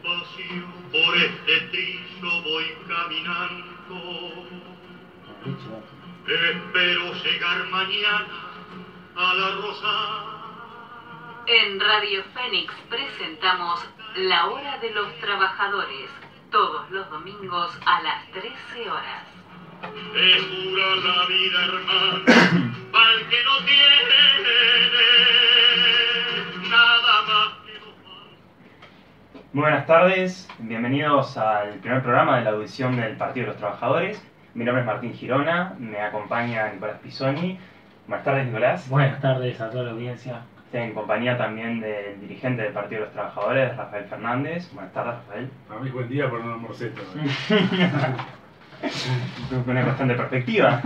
despacio por este trillo voy caminando. Espero llegar mañana a la Rosa. En Radio Fénix presentamos La Hora de los Trabajadores, todos los domingos a las 13 horas. Es dura la vida, hermano, para el que no tiene nada más que los malos. Muy buenas tardes, bienvenidos al primer programa de la audición del Partido de los Trabajadores. Mi nombre es Martín Girona, me acompaña Nicolás Pisoni. Buenas tardes, Nicolás. Buenas tardes a toda la audiencia. Estoy en compañía también del dirigente del Partido de los Trabajadores, Rafael Fernández. Buenas tardes, Rafael. Para mí es buen día, pero no almorcé todavía. Una cuestión de perspectiva.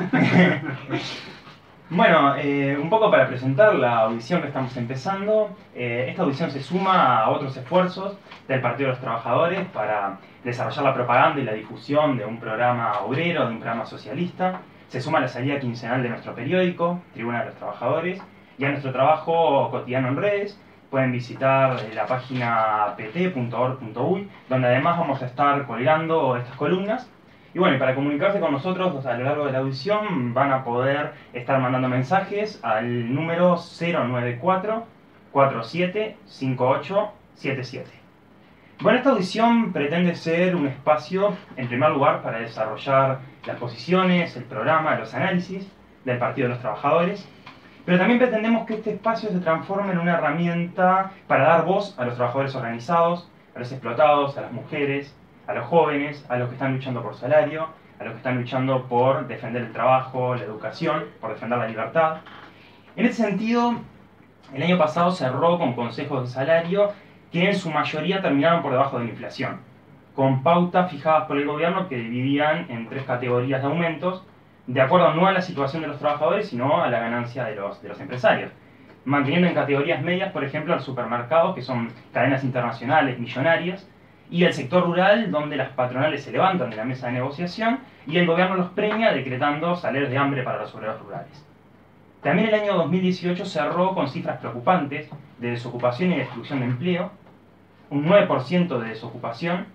Bueno, un poco para presentar la audición que estamos empezando. Esta audición se suma a otros esfuerzos del Partido de los Trabajadores para desarrollar la propaganda y la difusión de un programa obrero, de un programa socialista. Se suma a la salida quincenal de nuestro periódico, Tribuna de los Trabajadores, y a nuestro trabajo cotidiano en redes. Pueden visitar la página pt.org.uy, donde además vamos a estar colgando estas columnas. Y bueno, y para comunicarse con nosotros a lo largo de la audición van a poder estar mandando mensajes al número 094-475877. Bueno, esta audición pretende ser un espacio, en primer lugar, para desarrollar las posiciones, el programa, los análisis del Partido de los Trabajadores, pero también pretendemos que este espacio se transforme en una herramienta para dar voz a los trabajadores organizados, a los explotados, a las mujeres, a los jóvenes, a los que están luchando por salario, a los que están luchando por defender el trabajo, la educación, por defender la libertad. En ese sentido, el año pasado cerró con consejos de salario que en su mayoría terminaron por debajo de la inflación, con pautas fijadas por el gobierno que dividían en tres categorías de aumentos, de acuerdo no a la situación de los trabajadores, sino a la ganancia de los empresarios, manteniendo en categorías medias, por ejemplo, los supermercados, que son cadenas internacionales millonarias, y el sector rural, donde las patronales se levantan de la mesa de negociación y el gobierno los premia decretando salarios de hambre para los obreros rurales. También el año 2018 cerró con cifras preocupantes de desocupación y destrucción de empleo, un 9% de desocupación,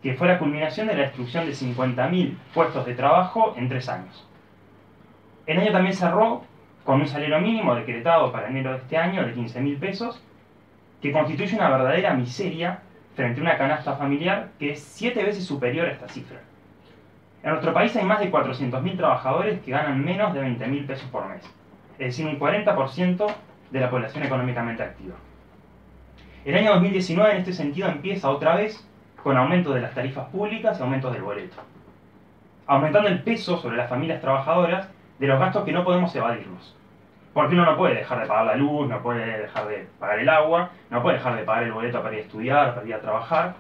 que fue la culminación de la destrucción de 50.000 puestos de trabajo en 3 años. El año también cerró con un salario mínimo decretado para enero de este año de 15.000 pesos, que constituye una verdadera miseria frente a una canasta familiar que es 7 veces superior a esta cifra. En nuestro país hay más de 400.000 trabajadores que ganan menos de 20.000 pesos por mes, es decir, un 40% de la población económicamente activa. El año 2019 en este sentido empieza otra vez con aumento de las tarifas públicas y aumentos del boleto, aumentando el peso sobre las familias trabajadoras de los gastos que no podemos evadirlos. Porque uno no puede dejar de pagar la luz, no puede dejar de pagar el agua, no puede dejar de pagar el boleto para ir a estudiar, para ir a trabajar.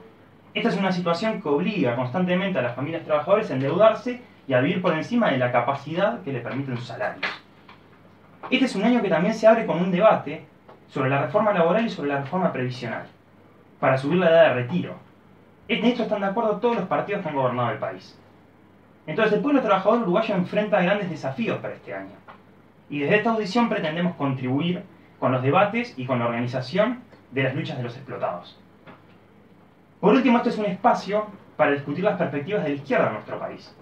Esta es una situación que obliga constantemente a las familias trabajadoras a endeudarse y a vivir por encima de la capacidad que le permiten sus salarios. Este es un año que también se abre con un debate sobre la reforma laboral y sobre la reforma previsional, para subir la edad de retiro. En esto están de acuerdo todos los partidos que han gobernado el país. Entonces el pueblo trabajador uruguayo enfrenta grandes desafíos para este año. Y desde esta audición pretendemos contribuir con los debates y con la organización de las luchas de los explotados. Por último, este es un espacio para discutir las perspectivas de la izquierda en nuestro país,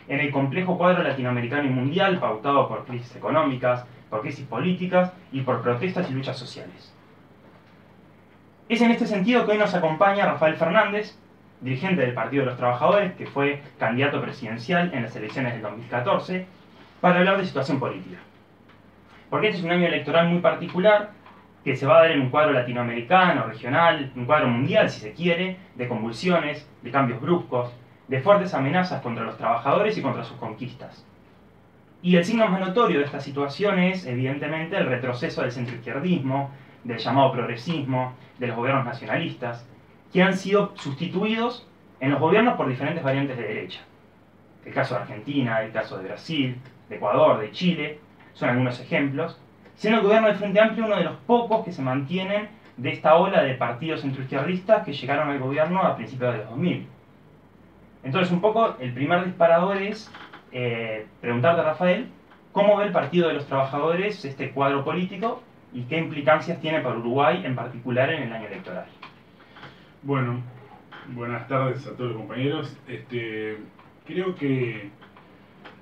en el complejo cuadro latinoamericano y mundial pautado por crisis económicas, por crisis políticas y por protestas y luchas sociales. Es en este sentido que hoy nos acompaña Rafael Fernández, dirigente del Partido de los Trabajadores, que fue candidato presidencial en las elecciones del 2014, para hablar de situación política. Porque este es un año electoral muy particular, que se va a dar en un cuadro latinoamericano, regional, un cuadro mundial, si se quiere, de convulsiones, de cambios bruscos, de fuertes amenazas contra los trabajadores y contra sus conquistas. Y el signo más notorio de esta situación es, evidentemente, el retroceso del centroizquierdismo, del llamado progresismo, de los gobiernos nacionalistas, que han sido sustituidos en los gobiernos por diferentes variantes de derecha. El caso de Argentina, el caso de Brasil, de Ecuador, de Chile, son algunos ejemplos, siendo el gobierno del Frente Amplio uno de los pocos que se mantienen de esta ola de partidos centroizquierdistas que llegaron al gobierno a principios de los 2000. Entonces, un poco, el primer disparador es preguntarte, Rafael, ¿cómo ve el Partido de los Trabajadores este cuadro político y qué implicancias tiene para Uruguay, en particular en el año electoral? Bueno, Buenas tardes a todos los compañeros. Creo que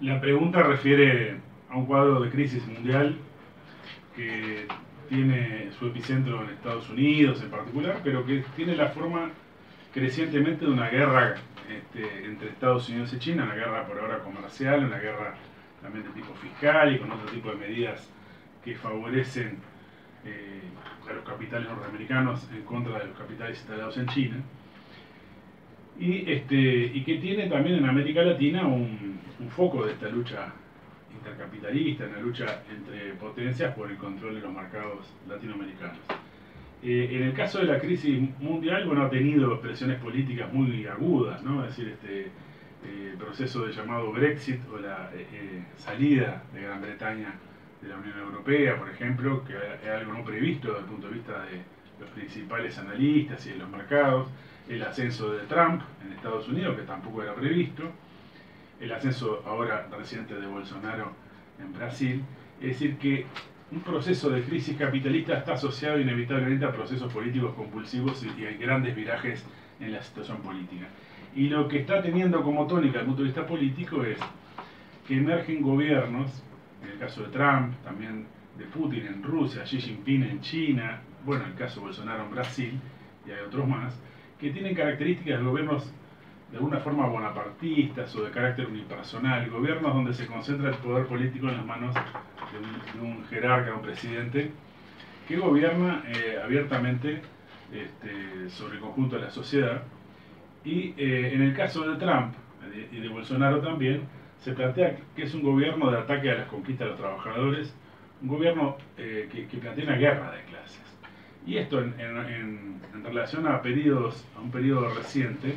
la pregunta refiere a un cuadro de crisis mundial que tiene su epicentro en Estados Unidos en particular, pero que tiene la forma crecientemente de una guerra entre Estados Unidos y China, una guerra por ahora comercial, una guerra también de tipo fiscal y con otro tipo de medidas que favorecen a los capitales norteamericanos en contra de los capitales instalados en China. Y que tiene también en América Latina un foco de esta lucha intercapitalista, una lucha entre potencias por el control de los mercados latinoamericanos. En el caso de la crisis mundial, bueno, ha tenido expresiones políticas muy agudas, ¿no? Es decir, el proceso de llamado Brexit o la salida de Gran Bretaña de la Unión Europea, por ejemplo, que es algo no previsto desde el punto de vista de los principales analistas y de los mercados, el ascenso de Trump en Estados Unidos, que tampoco era previsto, el ascenso ahora reciente de Bolsonaro en Brasil. Es decir, que un proceso de crisis capitalista está asociado inevitablemente a procesos políticos compulsivos y hay grandes virajes en la situación política. Y lo que está teniendo como tónica desde el punto de vista político es que emergen gobiernos, en el caso de Trump, también de Putin en Rusia, Xi Jinping en China, bueno, en el caso de Bolsonaro en Brasil, y hay otros más, que tienen características de gobiernos de alguna forma bonapartistas o de carácter unipersonal, gobiernos donde se concentra el poder político en las manos de un jerarca, un presidente, que gobierna abiertamente sobre el conjunto de la sociedad. Y en el caso de Trump y de Bolsonaro también, se plantea que es un gobierno de ataque a las conquistas de los trabajadores, un gobierno que plantea una guerra de clases. Y esto en relación a un periodo reciente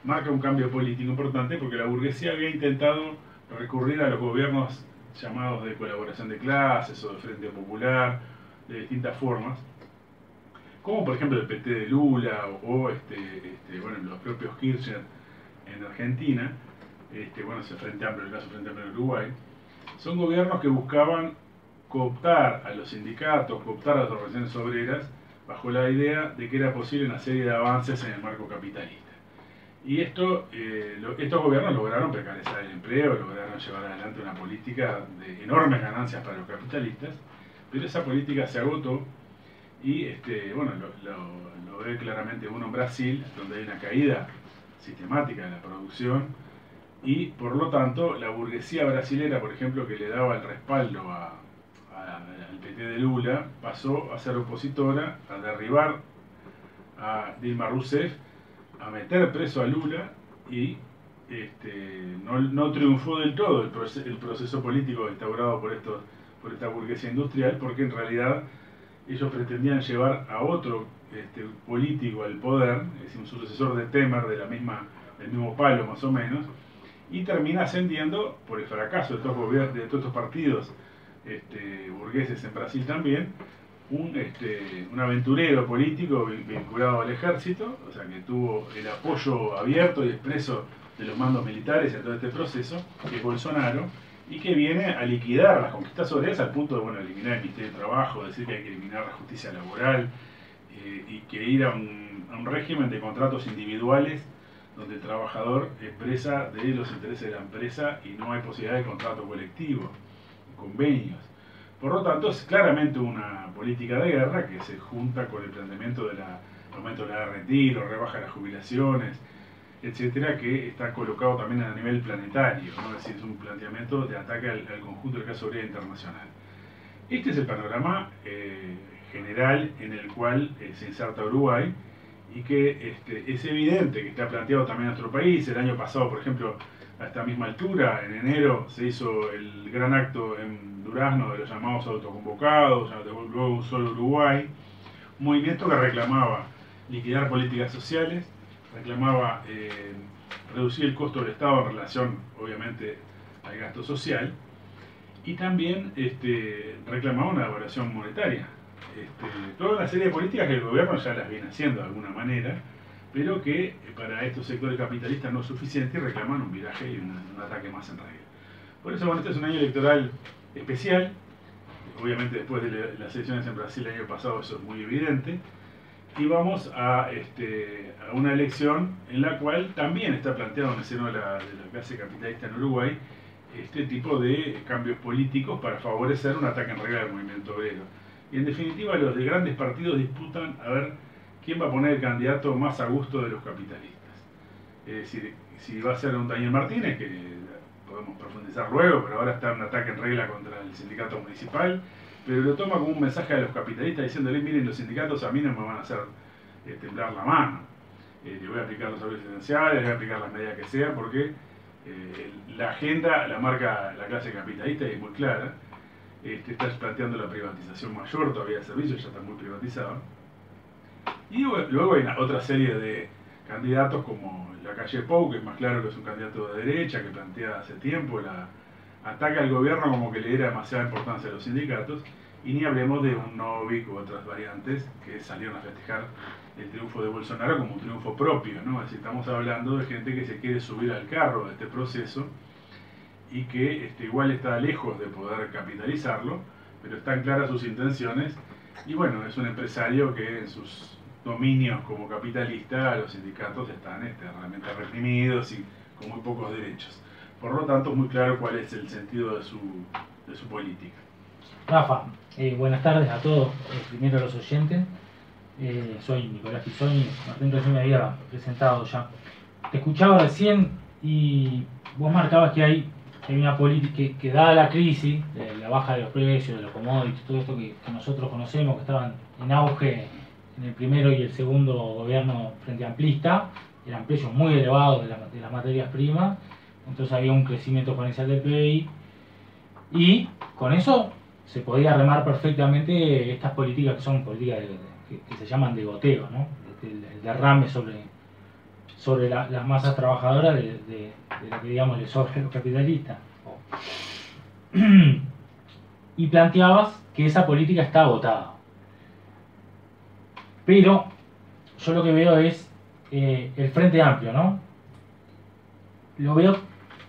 marca un cambio político importante porque la burguesía había intentado recurrir a los gobiernos llamados de colaboración de clases o de Frente Popular, de distintas formas, como por ejemplo el PT de Lula o bueno, los propios Kirchner en Argentina, bueno, ese Frente Amplio, el caso Frente Amplio en Uruguay. Son gobiernos que buscaban cooptar a los sindicatos, cooptar a las organizaciones obreras, bajo la idea de que era posible una serie de avances en el marco capitalista. Y estos gobiernos lograron precarizar el empleo, lograron llevar adelante una política de enormes ganancias para los capitalistas, pero esa política se agotó y bueno, lo ve claramente uno en Brasil, donde hay una caída sistemática de la producción y por lo tanto la burguesía brasilera, por ejemplo, que le daba el respaldo al PT de Lula, pasó a ser opositora, a derribar a Dilma Rousseff, a meter preso a Lula y no triunfó del todo el proceso político instaurado por esta burguesía industrial, porque en realidad ellos pretendían llevar a otro político al poder, es decir, un sucesor de Temer del mismo palo más o menos, y termina ascendiendo por el fracaso de todos estos partidos burgueses en Brasil también, un aventurero político vinculado al ejército, o sea que tuvo el apoyo abierto y expreso de los mandos militares en todo este proceso, que es Bolsonaro, y que viene a liquidar las conquistas obreras al punto de, bueno, eliminar el Ministerio de Trabajo, decir que hay que eliminar la justicia laboral y que ir a un régimen de contratos individuales donde el trabajador expresa de los intereses de la empresa y no hay posibilidad de contrato colectivo, convenios. Por lo tanto, es claramente una política de guerra que se junta con el planteamiento del aumento de la edad de retiro, rebaja de las jubilaciones, etcétera, que está colocado también a nivel planetario, ¿no? Es decir, es un planteamiento de ataque al conjunto de la clase obrera internacional. Este es el panorama general en el cual se inserta Uruguay y que es evidente que está planteado también en nuestro país. El año pasado, por ejemplo, a esta misma altura, en enero, se hizo el gran acto en Durazno de los llamados autoconvocados, luego un solo Uruguay, un movimiento que reclamaba liquidar políticas sociales, reclamaba reducir el costo del Estado en relación, obviamente, al gasto social, y también reclamaba una devaluación monetaria. Toda una serie de políticas que el gobierno ya las viene haciendo de alguna manera, pero que para estos sectores capitalistas no es suficiente y reclaman un viraje y un ataque más en regla. Por eso, bueno, este es un año electoral especial, obviamente después de las elecciones en Brasil el año pasado eso es muy evidente, y vamos a una elección en la cual también está planteado en el seno de la clase capitalista en Uruguay este tipo de cambios políticos para favorecer un ataque en regla del movimiento obrero. Y en definitiva los de grandes partidos disputan a ver quién va a poner el candidato más a gusto de los capitalistas. Es decir, si va a ser un Daniel Martínez, que podemos profundizar luego, pero ahora está en un ataque en regla contra el sindicato municipal, pero lo toma como un mensaje a los capitalistas diciéndole, miren, los sindicatos a mí no me van a hacer temblar la mano. Le voy a aplicar los salarios esenciales, le voy a aplicar las medidas que sea, porque la agenda la marca la clase capitalista y es muy clara. Está planteando la privatización mayor todavía de servicios, ya está muy privatizado. Y luego hay otra serie de candidatos como Lacalle Pou, que es más claro que es un candidato de derecha, que plantea hace tiempo ataca al gobierno como que le diera demasiada importancia a los sindicatos, y ni hablemos de un Novik u otras variantes que salieron a festejar el triunfo de Bolsonaro como un triunfo propio, ¿no? Es decir, estamos hablando de gente que se quiere subir al carro de este proceso y que igual está lejos de poder capitalizarlo, pero están claras sus intenciones, y bueno, es un empresario que en sus dominios como capitalista los sindicatos están realmente reprimidos y con muy pocos derechos. Por lo tanto, es muy claro cuál es el sentido de su política. Rafa, buenas tardes a todos, primero a los oyentes. Soy Nicolás Pisoni, Martín recién me había presentado ya. Te escuchaba recién y vos marcabas que hay una política que dada la crisis, la baja de los precios, de los commodities, todo esto que nosotros conocemos, que estaban en auge en el primero y el segundo gobierno frente amplista, eran precios muy elevados de las materias primas, entonces había un crecimiento exponencial del PBI y con eso se podía remar perfectamente estas políticas que son políticas que se llaman de goteo, ¿no? El derrame sobre las masas trabajadoras de lo que digamos le sobra a los capitalistas. Y planteabas que esa política está agotada. Pero yo lo que veo es el Frente Amplio, ¿no? Lo veo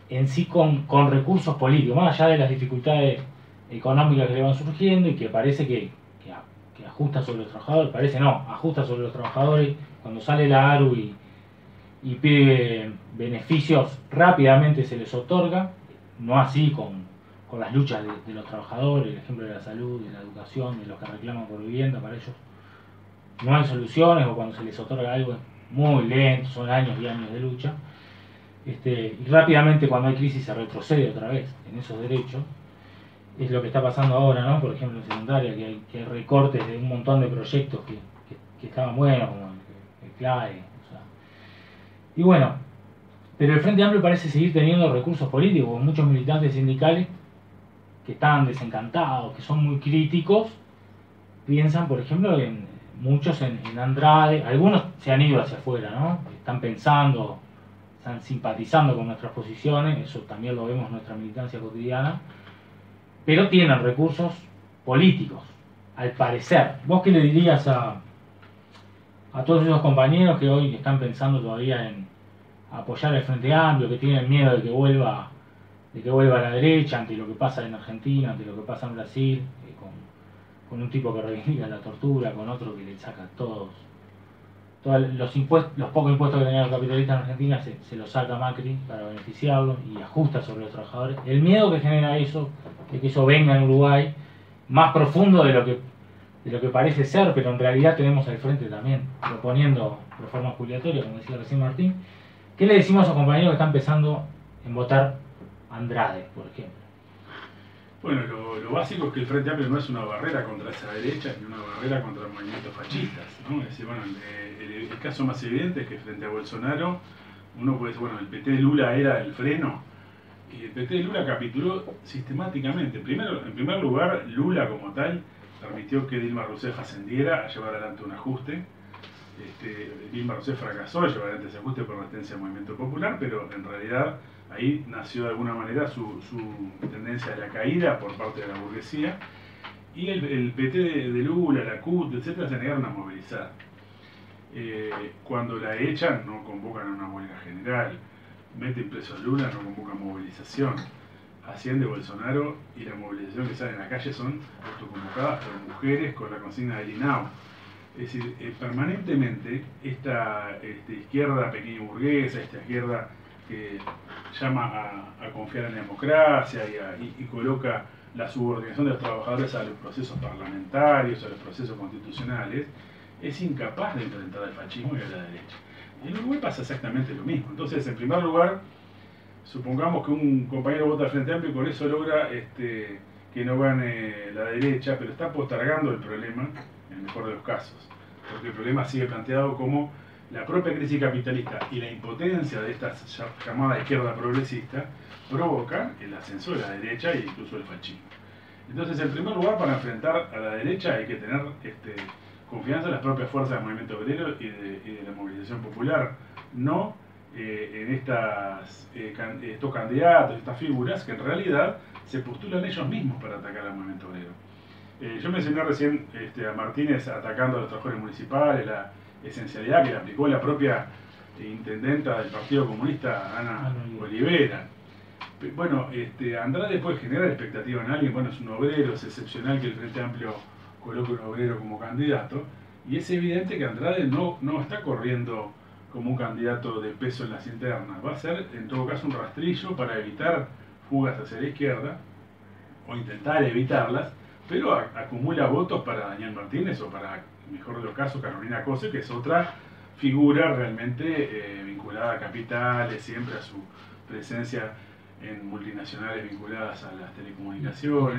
en sí con recursos políticos, más allá de las dificultades económicas que le van surgiendo y que parece que ajusta sobre los trabajadores, parece no, ajusta sobre los trabajadores. Cuando sale la ARU y pide beneficios, rápidamente se les otorga, no así con las luchas de los trabajadores, el ejemplo de la salud, de la educación, de los que reclaman por vivienda. Para ellos no hay soluciones, o cuando se les otorga algo es muy lento, son años y años de lucha, y rápidamente cuando hay crisis se retrocede otra vez en esos derechos. Es lo que está pasando ahora, ¿no? Por ejemplo en secundaria, que hay recortes de un montón de proyectos que estaban buenos, como el CLAE, o sea. Y bueno, pero el Frente Amplio parece seguir teniendo recursos políticos, con muchos militantes sindicales que están desencantados, que son muy críticos, piensan, por ejemplo, muchos en Andrade, algunos se han ido hacia afuera, ¿no? Están pensando, están simpatizando con nuestras posiciones, eso también lo vemos en nuestra militancia cotidiana, pero tienen recursos políticos, al parecer. ¿Vos qué le dirías a todos esos compañeros que hoy están pensando todavía en apoyar el Frente Amplio, que tienen miedo de que vuelva a la derecha ante lo que pasa en Argentina, ante lo que pasa en Brasil, con un tipo que reivindica la tortura, con otro que le saca todos los pocos impuestos que tenían los capitalistas en Argentina se los saca Macri para beneficiarlos y ajusta sobre los trabajadores? El miedo que genera eso, de que eso venga en Uruguay, más profundo de lo que parece ser, pero en realidad tenemos al frente también proponiendo reformas jubilatorias, como decía recién Martín. ¿Qué le decimos a esos compañeros que están pensando en votar Andrade, por ejemplo? Bueno, lo básico es que el Frente Amplio no es una barrera contra esa derecha ni una barrera contra movimientos fascistas, ¿no? Es decir, bueno, el caso más evidente es que frente a Bolsonaro uno puede decir, bueno, el PT de Lula era el freno, y el PT de Lula capituló sistemáticamente. En primer lugar, Lula como tal permitió que Dilma Rousseff ascendiera a llevar adelante un ajuste. Dilma Rousseff fracasó en llevar adelante ese ajuste por resistencia al movimiento popular, pero en realidad ahí nació de alguna manera su tendencia a la caída por parte de la burguesía, y el PT de Lula, la CUT, etcétera, se negaron a movilizar. Cuando la echan, no convocan a una huelga general, meten preso a Lula, no convocan movilización. Asciende Bolsonaro y la movilización que sale en la calle son autoconvocadas por mujeres con la consigna del INAU. Es decir, permanentemente esta izquierda pequeña burguesa, esta izquierda que llama a confiar en la democracia y coloca la subordinación de los trabajadores a los procesos parlamentarios, a los procesos constitucionales, es incapaz de enfrentar al fascismo y a la derecha. Y en Uruguay pasa exactamente lo mismo. Entonces, en primer lugar, supongamos que un compañero vota al Frente Amplio y con eso logra que no gane la derecha, pero está postergando el problema en el mejor de los casos. Porque el problema sigue planteado como la propia crisis capitalista y la impotencia de esta llamada izquierda progresista provocan el ascenso de la derecha e incluso el fascismo. Entonces, en primer lugar, para enfrentar a la derecha hay que tener confianza en las propias fuerzas del movimiento obrero y de la movilización popular, no en estos candidatos, estas figuras que en realidad se postulan ellos mismos para atacar al movimiento obrero. Yo mencioné recién a Martínez atacando a los trabajadores municipales, la esencialidad que le aplicó la propia intendenta del Partido Comunista, Ana Olivera. Bueno, Andrade puede generar expectativa en alguien, bueno, es un obrero, es excepcional que el Frente Amplio coloque un obrero como candidato, y es evidente que Andrade no está corriendo como un candidato de peso en las internas, va a ser en todo caso un rastrillo para evitar fugas hacia la izquierda, o intentar evitarlas, pero acumula votos para Daniel Martínez o para, mejor de los casos, Carolina Cose, que es otra figura realmente vinculada a capitales, siempre a su presencia en multinacionales vinculadas a las telecomunicaciones.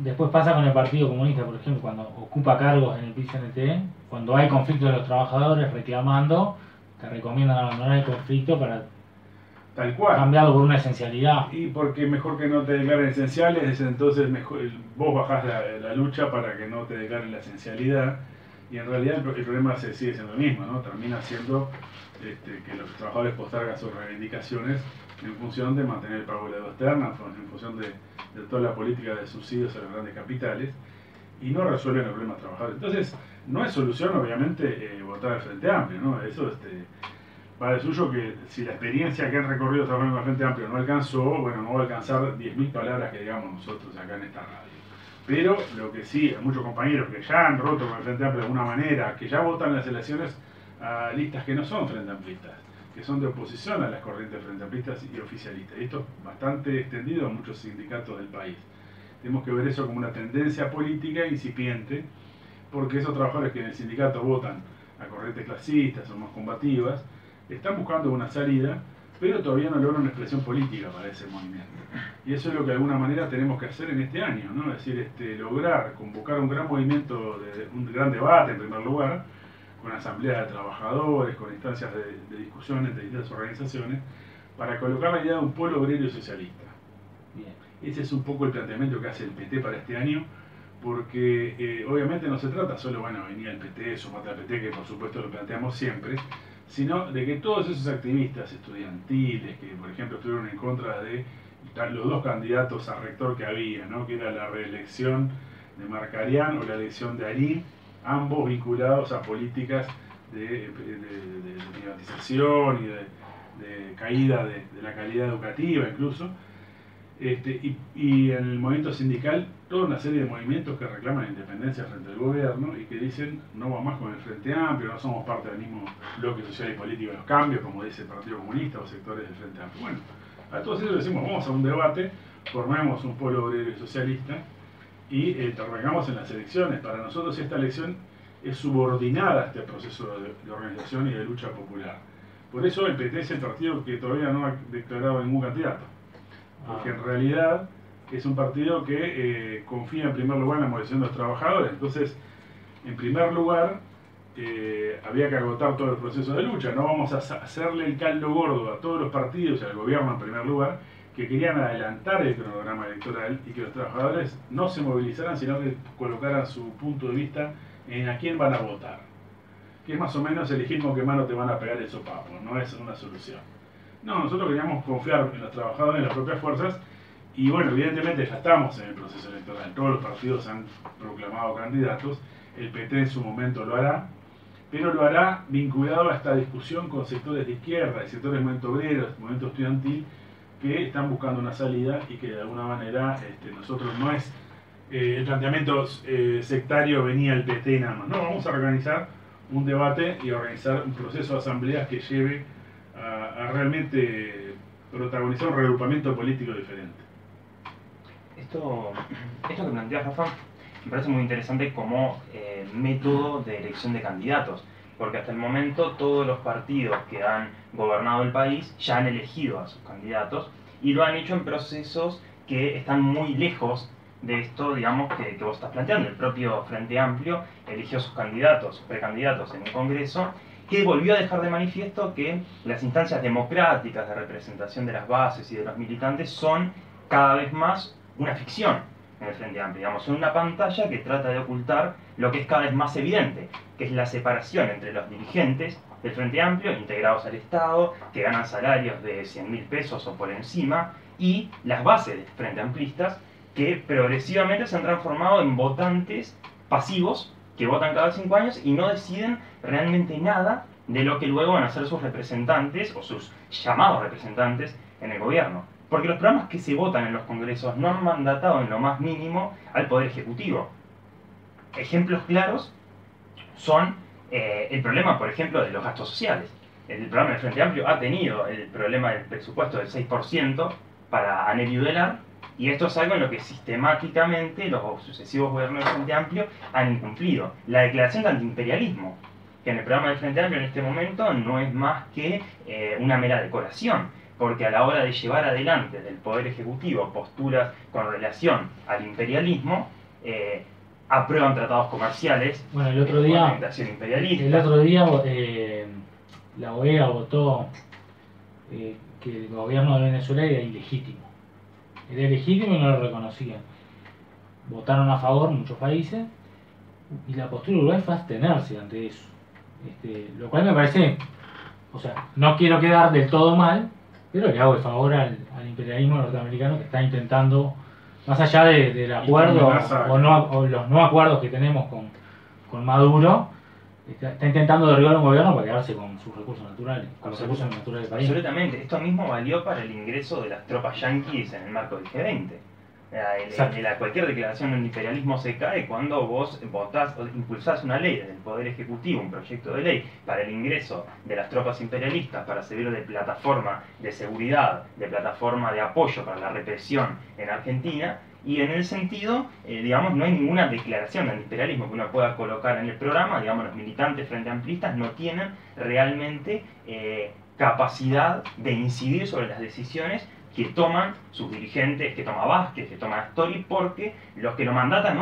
Después pasa con el Partido Comunista, por ejemplo, cuando ocupa cargos en el PIT-CNT, cuando hay conflicto de los trabajadores reclamando, te recomiendan abandonar el conflicto para tal cual cambiarlo por una esencialidad. Y porque mejor que no te declaren esenciales, entonces mejor, vos bajás la lucha para que no te declaren la esencialidad, y en realidad el problema sigue siendo el mismo, ¿no? Termina siendo que los trabajadores postergan sus reivindicaciones en función de mantener el pago de la deuda externa, en función de toda la política de subsidios a los grandes capitales, y no resuelven los problemas trabajadores. Entonces, no es solución, obviamente, votar al Frente Amplio, ¿no? Eso va de suyo que si la experiencia que han recorrido trabajando con el Frente Amplio no alcanzó, bueno, no va a alcanzar 10.000 palabras que digamos nosotros acá en esta radio. Pero lo que sí, hay muchos compañeros que ya han roto con el Frente Amplio de alguna manera, que ya votan en las elecciones a listas que no son Frente Amplistas, que son de oposición a las corrientes Frente Amplistas y oficialistas. Y esto es bastante extendido en muchos sindicatos del país. Tenemos que ver eso como una tendencia política incipiente, porque esos trabajadores que en el sindicato votan a corrientes clasistas o más combativas, están buscando una salida, pero todavía no logran una expresión política para ese movimiento. Y eso es lo que de alguna manera tenemos que hacer en este año, ¿no? Es decir, lograr convocar un gran movimiento, un gran debate en primer lugar, con asambleas de trabajadores, con instancias de discusión entre distintas organizaciones, para colocar la idea de un polo obrero y socialista. Bien. Ese es un poco el planteamiento que hace el PT para este año, porque obviamente no se trata solo, bueno, venía el PT, sumate al PT, que por supuesto lo planteamos siempre, sino de que todos esos activistas estudiantiles que, por ejemplo, estuvieron en contra de los dos candidatos a rector que había, ¿no? Que era la reelección de Marcarián o la elección de Arín, ambos vinculados a políticas de privatización y de caída de la calidad educativa incluso, y en el movimiento sindical toda una serie de movimientos que reclaman independencia frente al gobierno y que dicen no va más con el Frente Amplio, no somos parte del mismo bloque social y político de los cambios, como dice el Partido Comunista o sectores del Frente Amplio. Bueno, a todos ellos decimos vamos a un debate, formemos un polo obrero y socialista y intervengamos en las elecciones. Para nosotros esta elección es subordinada a este proceso de organización y de lucha popular. Por eso el PT es el partido que todavía no ha declarado ningún candidato, porque en realidad es un partido que confía en primer lugar en la movilización de los trabajadores. Entonces, en primer lugar, había que agotar todo el proceso de lucha. No vamos a hacerle el caldo gordo a todos los partidos y al gobierno en primer lugar, que querían adelantar el cronograma electoral y que los trabajadores no se movilizaran, sino que colocaran su punto de vista en a quién van a votar. Que es más o menos elegir con qué mano te van a pegar el sopapo, no es una solución. No, nosotros queríamos confiar en los trabajadores, en las propias fuerzas, y bueno, evidentemente ya estamos en el proceso electoral. Todos los partidos han proclamado candidatos, el PT en su momento lo hará, pero lo hará vinculado a esta discusión con sectores de izquierda, y sectores del movimiento obrero, movimiento estudiantil, que están buscando una salida y que de alguna manera nosotros no es el planteamiento sectario venía el PT nada más. No, vamos a organizar un debate y organizar un proceso de asambleas que lleve a realmente protagonizar un reagrupamiento político diferente. Esto que planteas, Rafa, me parece muy interesante como método de elección de candidatos, porque hasta el momento todos los partidos que han gobernado el país ya han elegido a sus candidatos y lo han hecho en procesos que están muy lejos de esto, digamos, que vos estás planteando. El propio Frente Amplio eligió sus candidatos, sus precandidatos en un congreso, que volvió a dejar de manifiesto que las instancias democráticas de representación de las bases y de los militantes son cada vez más una ficción en el Frente Amplio. Digamos, son una pantalla que trata de ocultar lo que es cada vez más evidente, que es la separación entre los dirigentes del Frente Amplio, integrados al Estado, que ganan salarios de 100.000 pesos o por encima, y las bases del Frente Amplistas, que progresivamente se han transformado en votantes pasivos que votan cada 5 años y no deciden realmente nada de lo que luego van a ser sus representantes o sus llamados representantes en el gobierno. Porque los programas que se votan en los congresos no han mandatado en lo más mínimo al Poder Ejecutivo. Ejemplos claros son el problema, por ejemplo, de los gastos sociales. El programa del Frente Amplio ha tenido el problema del presupuesto del 6% para ANEL y UDELAR, y esto es algo en lo que sistemáticamente los sucesivos gobiernos del Frente Amplio han incumplido. La declaración de antiimperialismo, que en el programa del Frente Amplio en este momento no es más que una mera decoración, porque a la hora de llevar adelante del Poder Ejecutivo posturas con relación al imperialismo, aprueban tratados comerciales. Bueno, el otro día, la OEA votó que el gobierno de Venezuela era ilegítimo. Era ilegítimo y no lo reconocían. Votaron a favor muchos países y la postura de Uruguay fue abstenerse ante eso. Lo cual me parece, o sea, no quiero quedar del todo mal, pero le hago el favor al imperialismo norteamericano que está intentando, más allá del acuerdo o los no acuerdos que tenemos con Maduro, está intentando derribar un gobierno para quedarse con sus recursos naturales, con los recursos naturales del país. Absolutamente. Esto mismo valió para el ingreso de las tropas yanquis en el marco del G20. Cualquier declaración del imperialismo se cae cuando vos votás o impulsás una ley desde el Poder Ejecutivo, un proyecto de ley para el ingreso de las tropas imperialistas para servir de plataforma de seguridad, de plataforma de apoyo para la represión en Argentina. Y en el sentido, digamos, no hay ninguna declaración del imperialismo que uno pueda colocar en el programa. Digamos, los militantes frente amplistas no tienen realmente capacidad de incidir sobre las decisiones que toman sus dirigentes, que toma Vázquez, que toma Astori, porque los que lo mandatan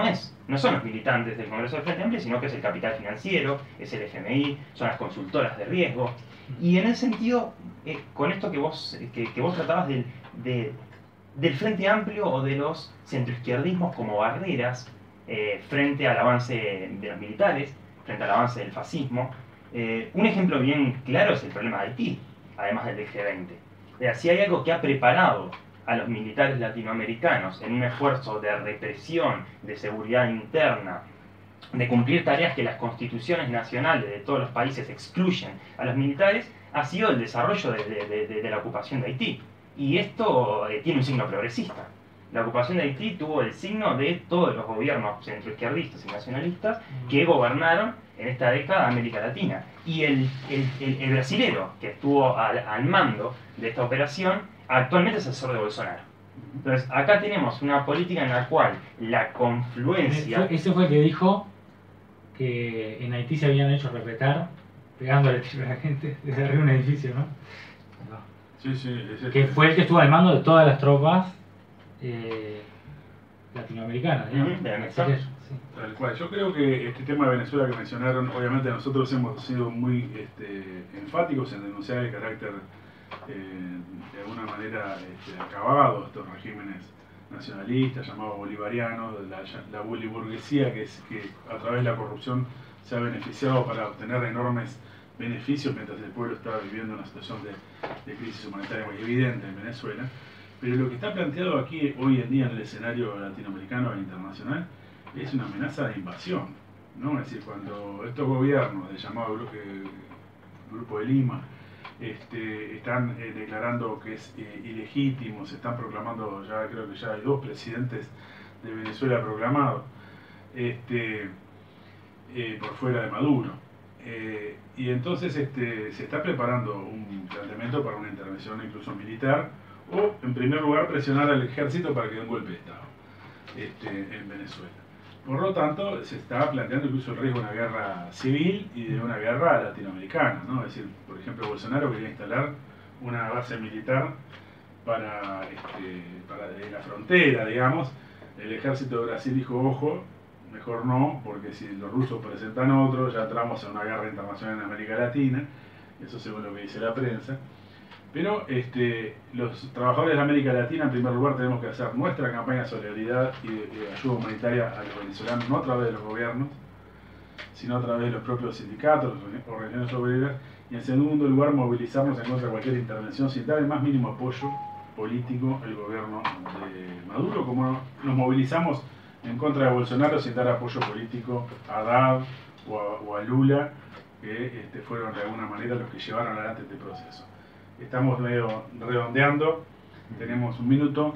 no son los militantes del Congreso del Frente Amplio, sino que es el capital financiero, es el FMI, son las consultoras de riesgo. Y en ese sentido, con esto que vos tratabas del Frente Amplio o de los centroizquierdismos como barreras frente al avance de los militares, frente al avance del fascismo, un ejemplo bien claro es el problema de Haití, además del G20. Si hay algo que ha preparado a los militares latinoamericanos en un esfuerzo de represión, de seguridad interna, de cumplir tareas que las constituciones nacionales de todos los países excluyen a los militares, ha sido el desarrollo de la ocupación de Haití. Y esto tiene un signo progresista. La ocupación de Haití tuvo el signo de todos los gobiernos centroizquierdistas y nacionalistas que gobernaron en esta década América Latina. Y el brasilero que estuvo al mando de esta operación actualmente es asesor de Bolsonaro. Entonces acá tenemos una política en la cual la confluencia... Ese fue el que dijo que en Haití se habían hecho respetar pegándole tiro a la gente desde arriba de un edificio, ¿no? Sí, que fue el que estuvo al mando de todas las tropas latinoamericanas, Tal cual. Yo creo que este tema de Venezuela que mencionaron, obviamente nosotros hemos sido muy enfáticos en denunciar el carácter de alguna manera acabado de estos regímenes nacionalistas llamados bolivarianos, la boliburguesía que a través de la corrupción se ha beneficiado para obtener enormes beneficios mientras el pueblo está viviendo una situación de crisis humanitaria muy evidente en Venezuela. Pero lo que está planteado aquí hoy en día en el escenario latinoamericano e internacional es una amenaza de invasión, ¿no? Es decir, cuando estos gobiernos del llamado Grupo de Lima están declarando que es ilegítimo, se están proclamando, ya creo que ya hay 2 presidentes de Venezuela proclamado por fuera de Maduro. Y entonces se está preparando un planteamiento para una intervención incluso militar, o en primer lugar presionar al ejército para que dé un golpe de Estado en Venezuela. Por lo tanto, se está planteando incluso el riesgo de una guerra civil y de una guerra latinoamericana, ¿no? Es decir, por ejemplo, Bolsonaro quería instalar una base militar para la frontera, digamos. El ejército de Brasil dijo, ojo, mejor no, porque si los rusos presentan otro, ya entramos en una guerra internacional en América Latina, eso según lo que dice la prensa. Pero los trabajadores de América Latina, en primer lugar, tenemos que hacer nuestra campaña de solidaridad y de ayuda humanitaria a los venezolanos, no a través de los gobiernos, sino a través de los propios sindicatos, las organizaciones obreras, y en segundo lugar, movilizarnos en contra de cualquier intervención sin dar el más mínimo apoyo político al gobierno de Maduro, como nos movilizamos en contra de Bolsonaro sin dar apoyo político a Haddad o a Lula, que fueron de alguna manera los que llevaron adelante este proceso. Estamos medio redondeando, tenemos un minuto.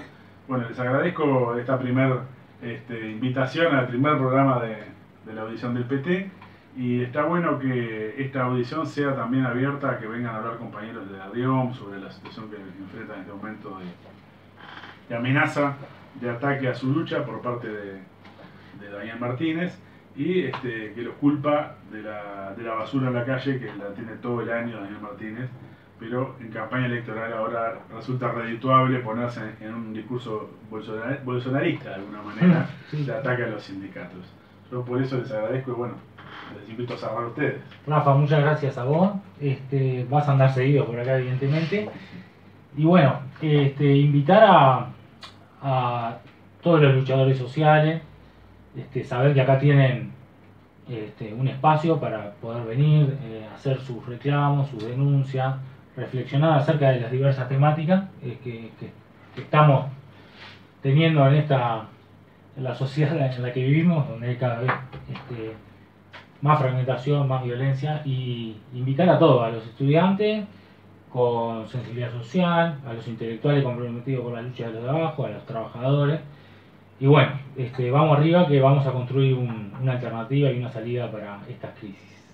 Bueno, les agradezco esta primera invitación al primer programa de la audición del PT, y está bueno que esta audición sea también abierta a que vengan a hablar compañeros de la DIOM sobre la situación que enfrentan en este momento de amenaza, de ataque a su lucha por parte de Daniel Martínez, y que los culpa de la basura en la calle, que la tiene todo el año Daniel Martínez, pero en campaña electoral ahora resulta redituable ponerse en un discurso bolsonarista de alguna manera, de ataque a los sindicatos. Yo por eso les agradezco y bueno, les invito a cerrar a ustedes. Rafa, muchas gracias a vos. Vas a andar seguido por acá, evidentemente. Y bueno, invitar a todos los luchadores sociales, saber que acá tienen un espacio para poder venir, hacer sus reclamos, sus denuncias, reflexionar acerca de las diversas temáticas que estamos teniendo en la sociedad en la que vivimos, donde hay cada vez más fragmentación, más violencia, y invitar a todos, a los estudiantes con sensibilidad social, a los intelectuales comprometidos con la lucha de los de abajo, a los trabajadores, y bueno, vamos arriba, que vamos a construir una alternativa y una salida para estas crisis.